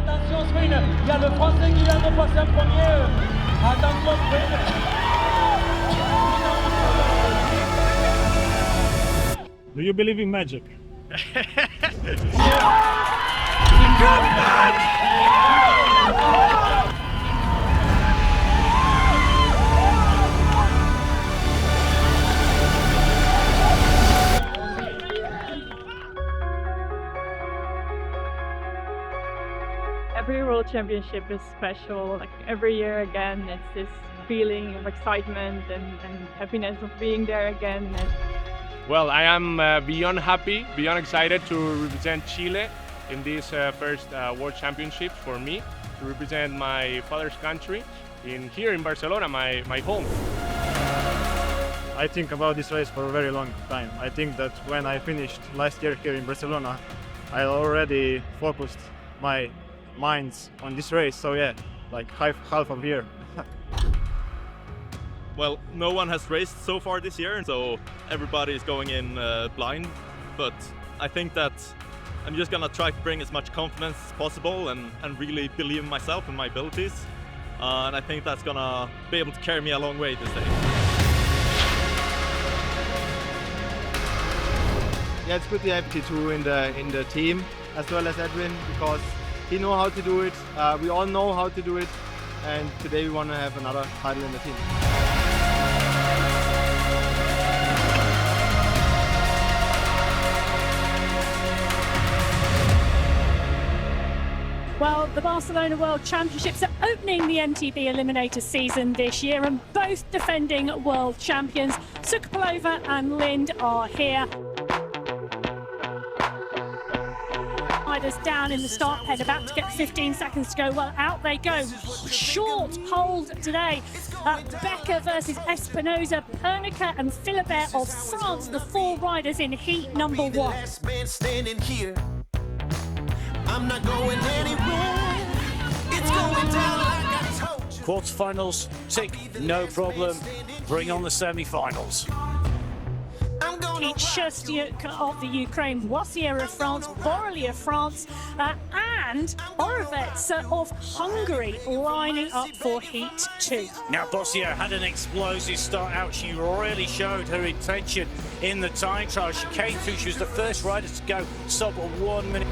Attention sprint, il y a le Français qui vient de passer en premier. Attention sprint. Do you believe in magic? Every World Championship is special. Like every year again, it's this feeling of excitement and happiness of being there again. Well, I am beyond happy, beyond excited to represent Chile in this first World Championship for me, to represent my father's country here in Barcelona, my home. I think about this race for a very long time. I think that when I finished last year here in Barcelona, I already focused my minds on this race. So yeah, like half of a year. Well, no one has raced so far this year, so everybody is going in blind. But I think that I'm just gonna try to bring as much confidence as possible and really believe in myself and my abilities. And I think that's gonna be able to carry me a long way this day. Yeah, it's good to have Titouan in the team as well as Edwin, because he knows how to do it. We all know how to do it, and today we want to have another title in the team. Well, the Barcelona World Championships are opening the MTB Eliminator season this year, and both defending world champions, Sukappalova and Lind, are here. Riders down in the start pen, about to get 15 seconds to go. Well, out they go. Short hold today. Becker versus Espinosa, Pernica and Philibert of France, the four riders in heat number one. I'm not going anywhere. It's going down like I told you. Quarterfinals, tick, no problem. Bring on the semi-finals. Pete Sherstyuk of the Ukraine, Boissier of France, Borrelli of France, and Orovets of Hungary lining up for Heat 2. Now, Boissier had an explosive start out. She really showed her intention in the time trial. She came through. She was the first rider to go sub 1 minute.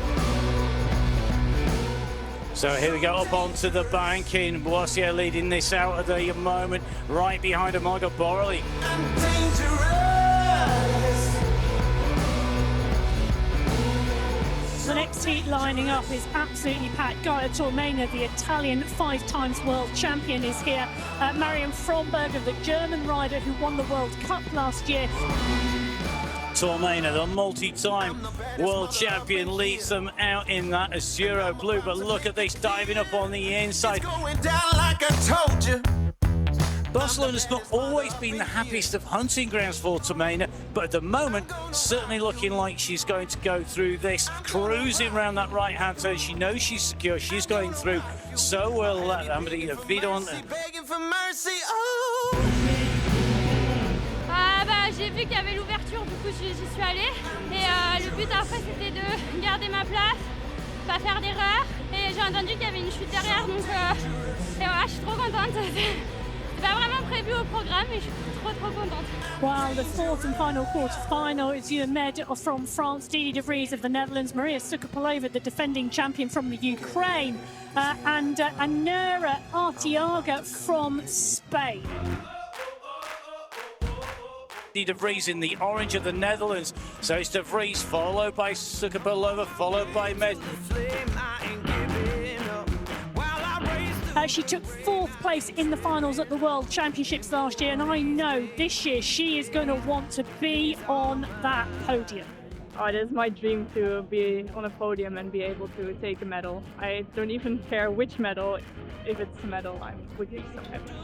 So here we go, up onto the bank in Boissier leading this out at the moment. Right behind her, Margot Borrelli. The next heat lining up is absolutely packed. Gaia Tormena, the Italian 5-times world champion, is here. Marion Fromberger, the German rider who won the World Cup last year. Tormena, the multi-time world champion, leads them out in that Azuro blue. But look at this, diving up on the inside. It's going down like I told you. Barcelona's not always been the happiest of hunting grounds for Tormena, but at the moment, certainly looking like she's going to go through this, cruising around that right-hand turn. She knows she's secure, she's going through. So will Amity Vidon. Begging for mercy, j'ai vu qu'il y avait l'ouverture, du coup j'y suis allée. Et le but après c'était de garder ma place, pas faire d'erreur. Et j'ai entendu qu'il y avait une chute derrière, donc et voilà, je suis trop contente. C'est pas vraiment prévu au programme, mais je suis trop contente. Well, the fourth and final quarterfinal is Med from France, Didi de Vries of the Netherlands, Maria Sukappalova, the defending champion from the Ukraine, and Anera Arteaga from Spain. De Vries in the orange of the Netherlands. So it's De Vries followed by Sukappalova, followed by Med. She took fourth place in the finals at the World Championships last year, and I know this year she is going to want to be on that podium. Oh, it is my dream to be on a podium and be able to take a medal. I don't even care which medal. If it's a medal, I would be so happy.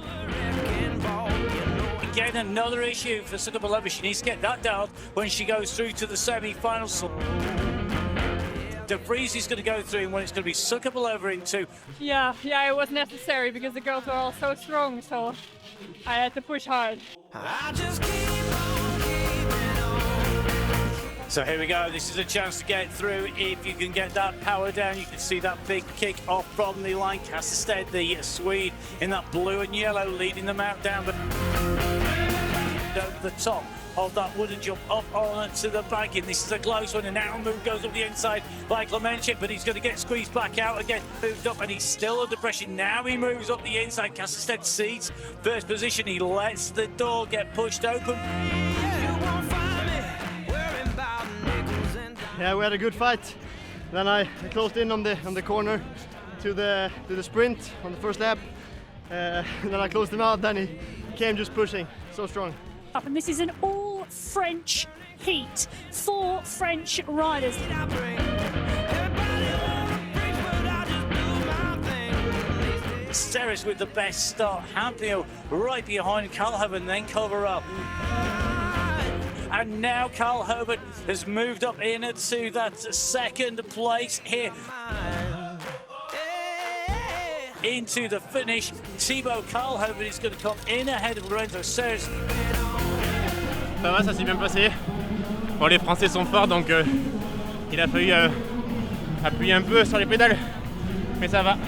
Again, another issue for Sukappalova. She needs to get that down when she goes through to the semi-finals. De Vries is going to go through, and when it's going to be Sukappalova in two. Yeah, it was necessary because the girls were all so strong, so I had to push hard. So here we go, this is a chance to get through. If you can get that power down, you can see that big kick off from the line. Kasselstedt, the Swede, in that blue and yellow, leading them out down the top of that wooden jump up onto the banking. This is a close one, and now move goes up the inside by Klemenchik, but he's going to get squeezed back out again. Moved up, and he's still under pressure. Now he moves up the inside. Kasselstedt seats first position. He lets the door get pushed open. Yeah, we had a good fight. Then I closed in on the corner to the sprint on the first lap. Then I closed him out. Then he came just pushing, so strong. And this is an all-French heat, 4 French riders. Ceres with the best start. Hampio right behind Kalhoven, then Coverell. And now Carl Herbert has moved up into that second place here. Into the finish, Thibaut Karlhoven is going to come in ahead of Lorenzo Ceres. Ça va, ça s'est bien passé. Bon, les Français sont forts, donc il a fallu appuyer un peu sur les pédales, mais ça va.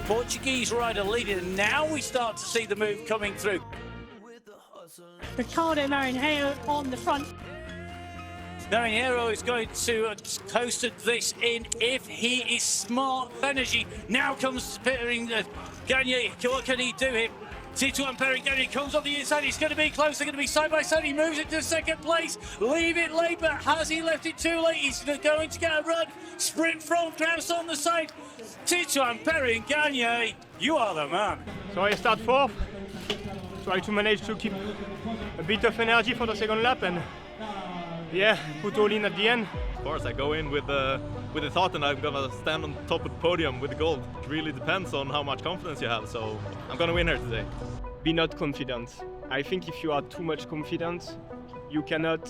Portuguese rider leading, and now we start to see the move coming through. Ricardo Marinheiro on the front. Marinheiro is going to coast this in if he is smart. Energy now comes Perrin-Ganier. What can he do here? Titouan Perrin-Ganier comes on the inside. He's going to be close. They're going to be side by side. He moves it to second place. Leave it late, but has he left it too late? He's going to get a run. Sprint from Kraus on the side. Titouan Perrin-Ganier, you are the man. So I start fourth. Try to manage to keep a bit of energy for the second lap, and yeah, put all in at the end. Of course, I go in with the thought that I'm gonna stand on top of the podium with the gold. It really depends on how much confidence you have, so I'm gonna win here today. Be not confident. I think if you are too much confident, you cannot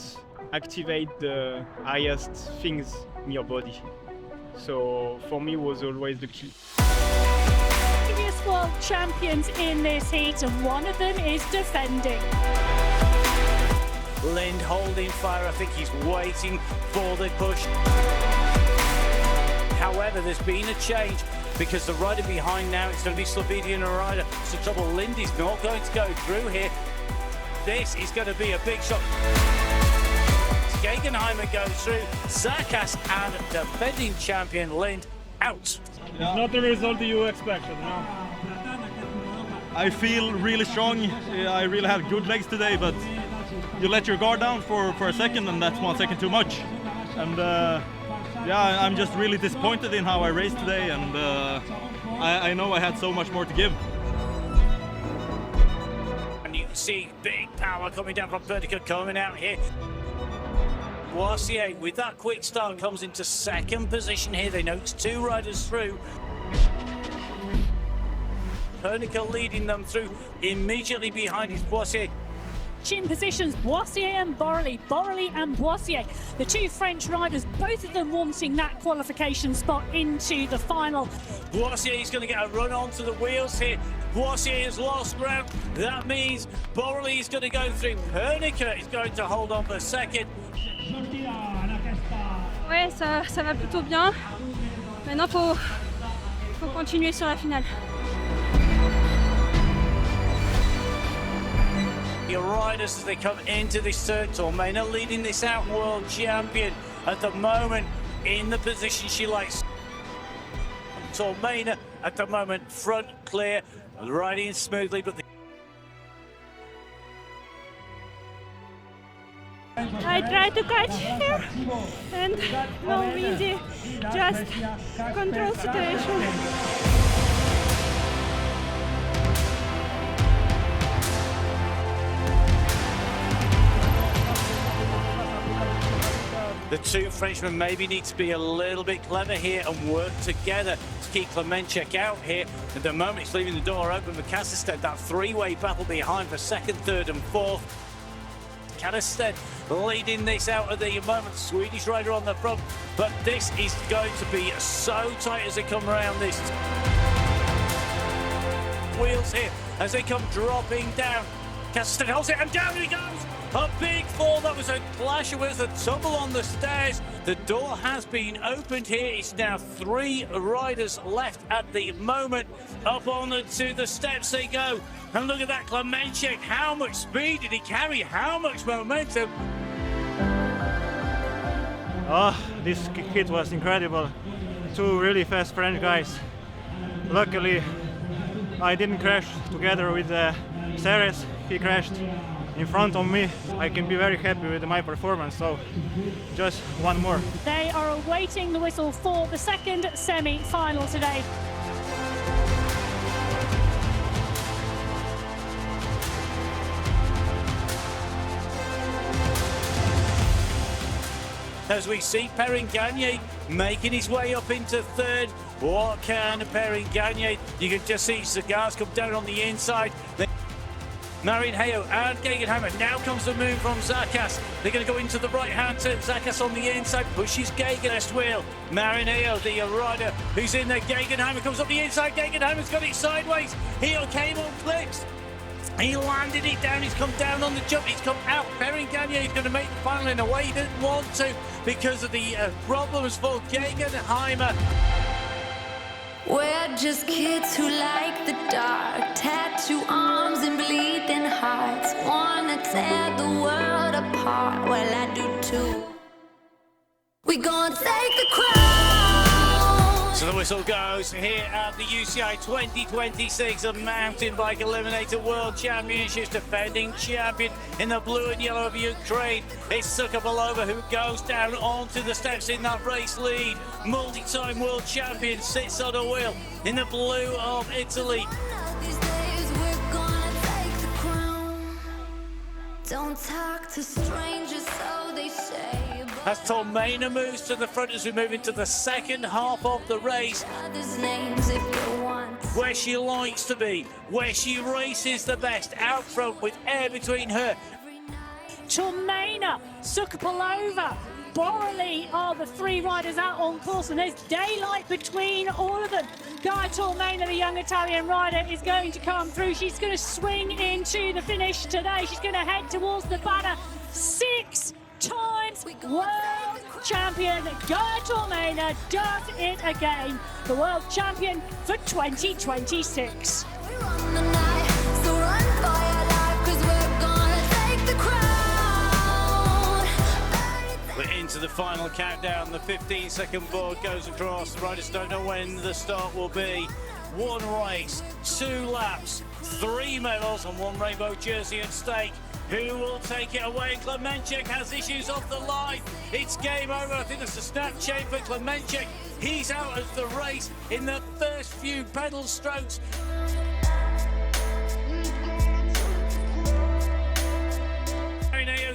activate the highest things in your body. So for me, was always the key. Previous world champions in this heat, and one of them is defending. Lind holding fire. I think he's waiting for the push. However, there's been a change because the rider behind now, it's going to be Slovenian rider. So trouble, Lind is not going to go through here. This is going to be a big shot. Gegenheimer goes through. Zakas and defending champion Lind out. It's not the result you expected, no? I feel really strong. I really had good legs today, but you let your guard down for a second, and that's 1 second too much. And yeah, I'm just really disappointed in how I raced today, and I know I had so much more to give. And you can see big power coming down from Pernica coming out here. Boissier with that quick start comes into second position here. They know it's 2 riders through. Pernica leading them through. Immediately behind is Boissier. In positions, Boissier and Borrelli and Boissier, the 2 French riders, both of them wanting that qualification spot into the final. Boissier is going to get a run onto the wheels here. Boissier has lost ground. That means Borrelli is going to go through. Pernica is going to hold on for second. Ouais, ça va plutôt bien. Maintenant, faut continuer sur la finale. Your riders as they come into this third, Tormena leading this out, world champion at the moment in the position she likes. Tormena at the moment front clear, riding smoothly, but I tried to catch her, and no easy, just control situation. The 2 Frenchmen maybe need to be a little bit clever here and work together to keep Klemenchik out here. At the moment, it's leaving the door open for Kasselstedt. That 3-way battle behind for second, third, and fourth. Kasselstedt leading this out at the moment. Swedish rider on the front, but this is going to be so tight as they come around this. wheels here as they come dropping down. Caston holds it and down he goes. A big fall. That was a clash with a tumble on the stairs. The door has been opened here. It's now 3 riders left at the moment. Up on to the steps they go. And look at that, Klemenchik. How much speed did he carry? How much momentum? Oh, this hit was incredible. 2 really fast French guys. Luckily, I didn't crash together with Ceres. He crashed in front of me. I can be very happy with my performance, so just one more. They are awaiting the whistle for the second semi-final today. As we see Perrin-Ganier making his way up into third. What can Perrin-Ganier? You can just see Cigars come down on the inside. Marinho and Gegenheimer. Now comes the move from Zakas. They're going to go into the right-hand turn. Zakas on the inside pushes Gegenheimer's wheel. Marinho, the rider who's in there. Gegenheimer comes up the inside. Gegenheimer's got it sideways. He came on clips. He landed it down. He's come down on the jump. He's come out. Perrin-Ganier is going to make the final in a way he didn't want to because of the problems for Gegenheimer. We're just kids who like the dark, tattoo arms and bleeding hearts, wanna tear the world apart. Well, I do too. We gonna take the crown. So the whistle goes here at the UCI 2026, a mountain bike Eliminator World Championships. Defending champion in the blue and yellow of Ukraine. It's Sukabalova who goes down onto the steps in that race lead. Multi-time world champion sits on a wheel in the blue of Italy. These days we're gonna take the crown. Don't talk to strangers, so they say. As Tormena moves to the front as we move into the second half of the race, Names if you want. where she likes to be, where she races the best, out front with air between her. Tormena, Sukabalova, Borrelli are the 3 riders out on course, and there's daylight between all of them. Gaia Tormena, the young Italian rider, is going to come through. She's going to swing into the finish today. She's going to head towards the banner. 6 times world champion Gaia Tormena does it again. The world champion for 2026. We run the night, so run for your life, 'cause we're gonna take the crown. We're into the final countdown. The 15-second board goes across. The riders don't know when the start will be. 1 race, 2 laps, 3 medals and 1 rainbow jersey at stake. Who will take it away? Klemenchik has issues off the line. It's game over. I think that's a snap chain for Klemenchik. He's out of the race in the first few pedal strokes.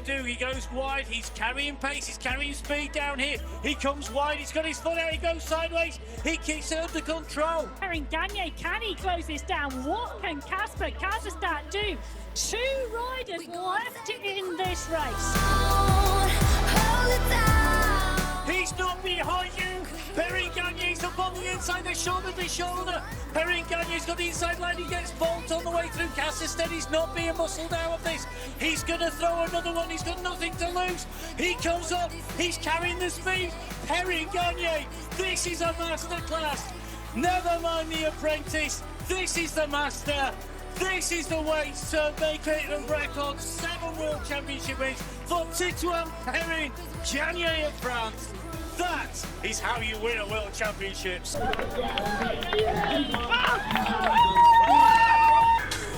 He goes wide, he's carrying pace, he's carrying speed down here. He comes wide, he's got his foot out, he goes sideways. He keeps it under control. Perrin-Ganier, can he close this down? What can Kasper Kazarstat do? 2 riders left in this race. Hold it down. He's not behind you. Perrin-Ganier's up on the inside, they're shoulder to shoulder. Perrin-Ganier's got the inside line, he gets Bolt on the way through. Kazarstat is not being muscled out of this. He's going to throw another one, he's got nothing to lose. He comes up, he's carrying the speed. Perrin-Ganier, this is a masterclass. Never mind the apprentice, this is the master. This is the way to make it a record. 7 World Championship wins for Titouan Perrin-Ganier of France. That is how you win a World Championships.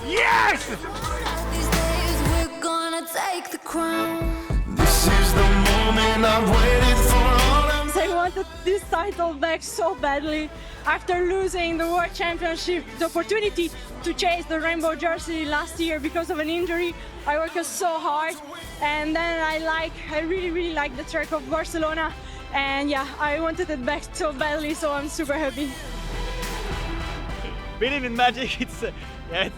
Yes! These days we're gonna take the crown. This is the moment I've waited for. I wanted this title back so badly. After losing the World Championship, the opportunity to chase the rainbow jersey last year because of an injury, I worked so hard, and then I really like the track of Barcelona, and yeah, I wanted it back so badly, so I'm super happy. Believe in magic,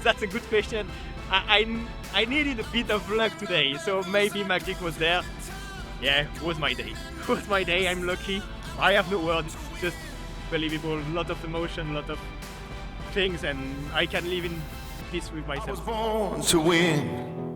that's a good question. I needed a bit of luck today, so maybe magic was there. Yeah, it was my day. It was my day, I'm lucky. I have no words, just believable, lot of emotion, lot of things, and I can live in peace with myself. Born to win.